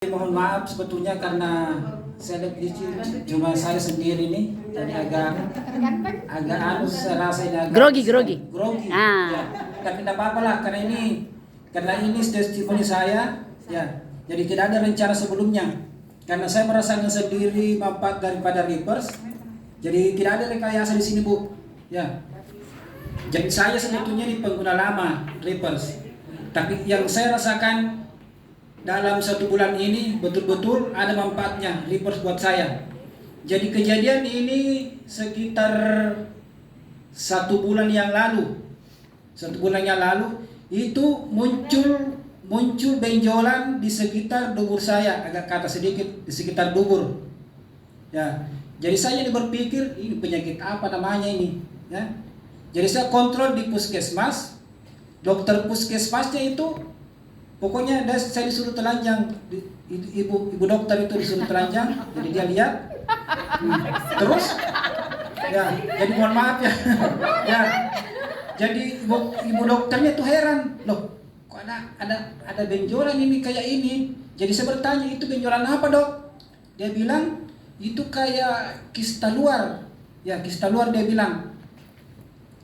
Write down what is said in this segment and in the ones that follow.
Mohon maaf sebetulnya karena saya lihat di sini cuma saya sendiri nih, jadi agak saya rasa ini agak grogi. Ya. Tapi tidak apa-apa lah karena ini testimoni saya ya. Jadi tidak ada rencana sebelumnya. Karena saya merasakan sendiri manfaat daripada Reapers. Jadi tidak ada rekayasa di sini, Bu. Ya. Jadi saya sebetulnya ini pengguna lama Reapers. Tapi yang saya rasakan dalam 1 bulan ini betul-betul ada manfaatnya Reapers buat saya. Jadi kejadian ini sekitar 1 bulan yang lalu. 1 bulan yang lalu itu muncul benjolan di sekitar dubur saya, agak ke atas sedikit di sekitar dubur. Ya. Jadi saya berpikir ini penyakit apa namanya ini, ya. Jadi saya kontrol di puskesmas. Dokter puskesmasnya itu pokoknya saya disuruh telanjang, ibu dokter itu disuruh telanjang, jadi dia lihat, terus, ya, jadi mohon maaf ya, ya, jadi ibu dokternya tuh heran, loh, kok ada benjolan ini kayak ini, jadi saya bertanya itu benjolan apa dok? Dia bilang itu kayak kista luar, ya kista luar dia bilang,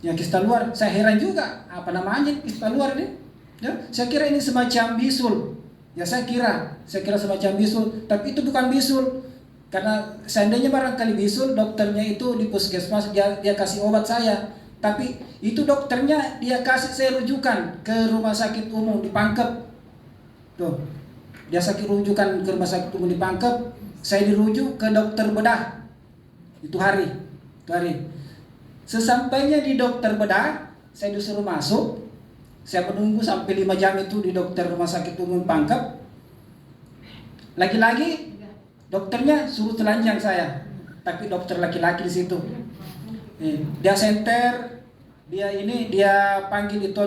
ya kista luar, saya heran juga, apa namanya kista luar ini? Ya, saya kira ini semacam bisul. Ya saya kira semacam bisul, tapi itu bukan bisul. Karena seandainya barangkali bisul, dokternya itu di puskesmas dia kasih obat saya. Tapi itu dokternya dia kasih saya rujukan ke rumah sakit umum di Pangkep. Tuh. Dia sakit rujukan ke rumah sakit umum di Pangkep, saya dirujuk ke dokter bedah. Itu hari. Sesampainya di dokter bedah, saya disuruh masuk. Saya menunggu sampai 5 jam itu di dokter rumah sakit umum Pangkep. Lagi-lagi dokternya suruh telanjang saya, tapi dokter laki-laki di situ. Dia senter, dia panggil itu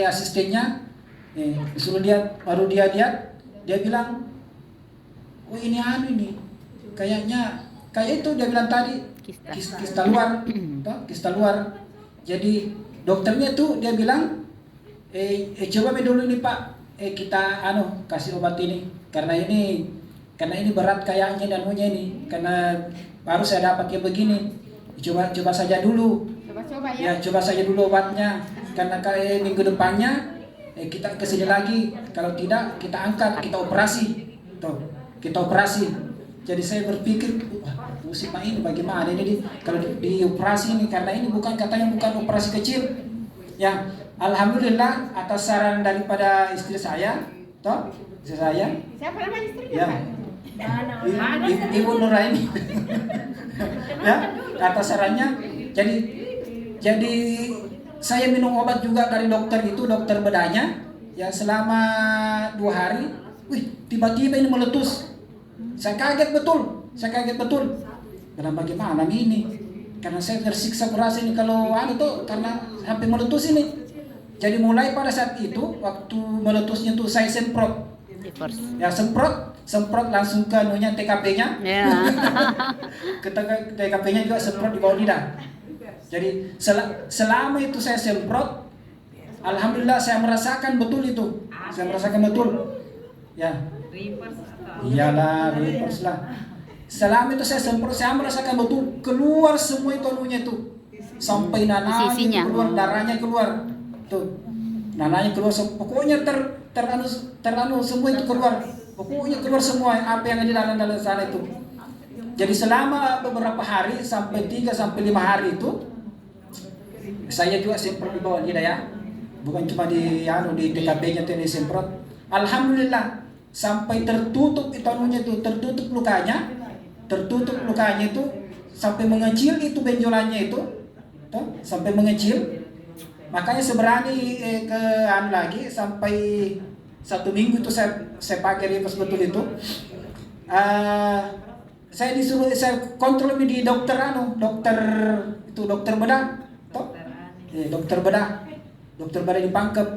asistennya, disuruh lihat, baru dia lihat, dia bilang, oh ini kayak itu dia bilang tadi kista luar. Jadi dokternya tuh dia bilang, coba dulu nih Pak, kita kasih obat ini karena ini berat kayaknya dan ini karena baru saya dapat kayak begini. Coba saja dulu. Coba saja dulu obatnya karena kayak minggu depannya kita kesini lagi. Kalau tidak kita angkat, kita operasi. Kita operasi. Jadi saya berpikir, wah pusing ini bagaimana ini kalau di operasi ini karena ini katanya bukan operasi kecil. Ya, alhamdulillah atas saran daripada istri saya, istri saya. Siapa nama istrinya? Ya, Ibu Nuraini. Ya, atas sarannya, jadi saya minum obat juga dari dokter bedahnya. Ya selama 2 hari, tiba-tiba ini meletus. Saya kaget betul. Kenapa gimana ini? Karena saya tersiksa beras ini kalau karena sampai meletus ini. Jadi mulai pada saat itu waktu meletusnya tuh saya semprot. Ya semprot langsung ke TKP-nya. Yeah. Ke TKP-nya juga semprot di bawah lidah. Jadi selama itu saya semprot, alhamdulillah saya merasakan betul itu. Saya merasakan betul. Ya. Iyalah, Reapers lah. Selama itu saya semprot, saya merasakan betul keluar semua itu sampai nananya keluar, darahnya keluar, tuh nananya keluar, pokoknya teranu semua itu keluar, pokoknya keluar semua apa yang ada di dalam sana itu. Jadi selama beberapa hari sampai 3 sampai 5 hari itu, saya juga semprot di bawah lidah ya, bukan cuma di TKP-nya tuh disemprot. Alhamdulillah sampai tertutup tertutup lukanya itu sampai mengecil itu benjolannya itu sampai mengecil. Makanya seberani lagi sampai 1 minggu itu saya pakai Reapers betul itu. Saya kontrol di dokter bedah. Dokter bedah di Pangkep.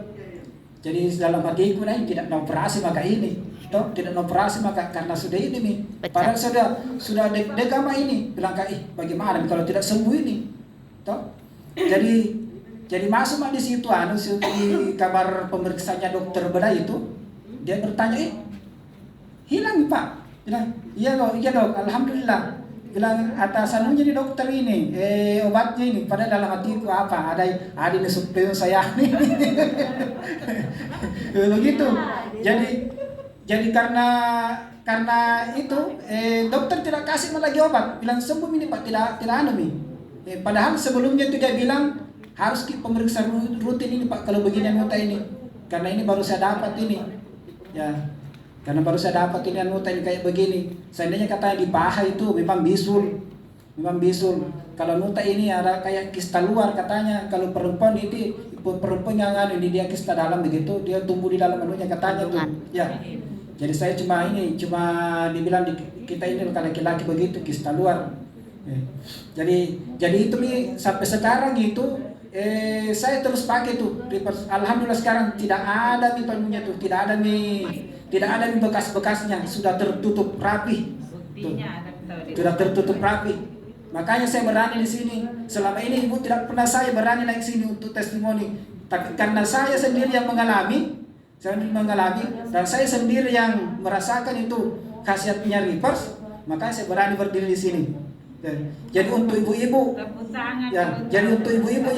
Jadi dalam hatiku tidak mau operasi maka ini. Tidak mau operasi maka karena sudah ini nih. Padahal sudah deg-degan ini. Bilang bagaimana kalau tidak sembuh ini. Jadi masuk di situ di kamar pemeriksaannya dokter bedah itu. Dia bertanya, hilang Pak. Bilang, iya dok, alhamdulillah. Bilang atasanmu jadi dokter ini, obatnya ini. Padahal dalam hatiku apa? Ada ini suplemen saya nih. Begitu. Jadi karena itu dokter tidak kasih lagi obat. Bilang sembuh ini Pak, tidak anu nih. Padahal sebelumnya itu dia bilang harus pemeriksaan rutin ini Pak kalau begini anggota ini. Karena ini baru saya dapat ini. Ya. Karena baru saya dapat ini anggota ini kayak begini. Seandainya katanya di paha itu memang bisul. Memang bisul. Kalau nuta ini ada kayak kista luar katanya. Kalau perempuan perempuan yang anu ini dia kista dalam begitu, dia tumbuh di dalam anunya katanya tuh. Ya. Jadi saya cuma dibilang kita ini kalau laki-laki begitu kista luar. Jadi itu nih sampai sekarang itu saya terus pakai tuh. Alhamdulillah sekarang tidak ada nih panunya tuh, tidak ada nih bekas-bekasnya, sudah tertutup rapi. Tuh. Sudah tertutup rapi. Makanya saya berani di sini. Selama ini Ibu tidak pernah saya berani naik sini untuk testimoni. Tapi karena saya sendiri yang mengalami dan saya sendiri yang merasakan itu khasiatnya reverse, makanya saya berani berdiri di sini. Jadi untuk ibu-ibu, jadi untuk ibu-ibu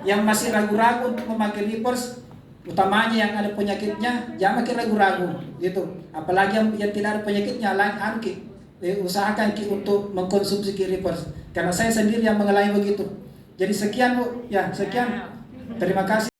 yang masih ragu-ragu untuk memakai reverse, utamanya yang ada penyakitnya, jangan makin ragu-ragu, gitu. Apalagi yang tidak ada penyakitnya, usahakan untuk mengkonsumsi reverse. Karena saya sendiri yang mengalami begitu. Jadi sekian Bu, ya sekian. Terima kasih.